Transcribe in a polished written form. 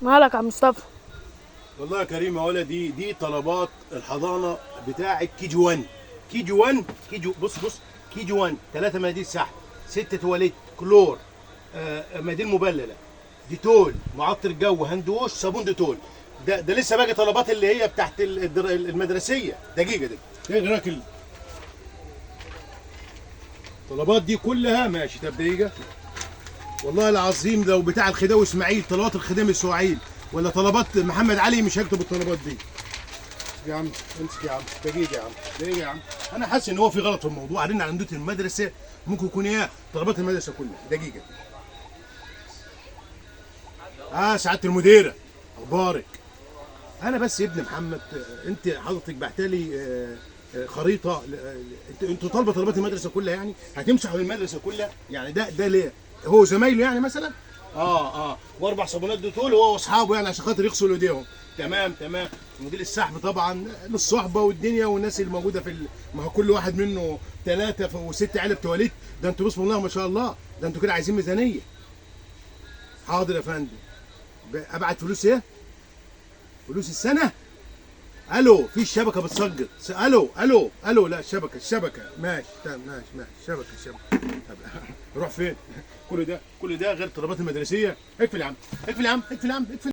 مالك يا عم مصطفى؟ والله يا كريم يا ولدي، دي طلبات الحضانه بتاعه كي جي 1. كي جي 1، بص كي جي 1: 3 مناديل سحب، 6 تواليت، كلور، مناديل مبلله، ديتول، معطر جو، هاند ووش، صابون ديتول. ده لسه باقي طلبات اللي هي بتاعت المدرسيه. دقيقه دي ايه راكل الطلبات دي كلها ماشي. طب دقيقه، والله العظيم لو بتاع الخديوي اسماعيل، طلبات الخديوي اسماعيل ولا طلبات محمد علي، مش هكتب الطلبات دي. يا عم امسك يا عم، دقيقة يا عم، دقيقة يا عم. أنا حاسس إن هو في غلط في الموضوع. قاعدين على مديرية المدرسة، ممكن يكون هي طلبات المدرسة كلها. دقيقة. سعادة المديرة، أخبارك؟ أنا بس يا ابن محمد، أنت حضرتك بعتلي خريطة. أنتوا طالبة طلبات المدرسة كلها، يعني هتمسحوا المدرسة كلها؟ يعني ده ليه؟ هو زمايله يعني مثلا؟ واربع صابونات ديتول هو واصحابه، يعني عشان خاطر يغسلوا ايديهم. تمام. مدير السحب طبعا للصحبه والدنيا والناس اللي موجوده ما هو كل واحد منه 3 و6 علب تواليت. ده انتوا بسم الله ما شاء الله، ده انتوا كده عايزين ميزانيه. حاضر يا فندم. ابعت فلوس ايه؟ فلوس السنه؟ الو، في الشبكه بتسقط. الو، لا الشبكه ماشي. تمام ماشي. شبكه. طب روح فين؟ كل ده غير الطلبات المدرسيه. اقفل يا عم، اقفل.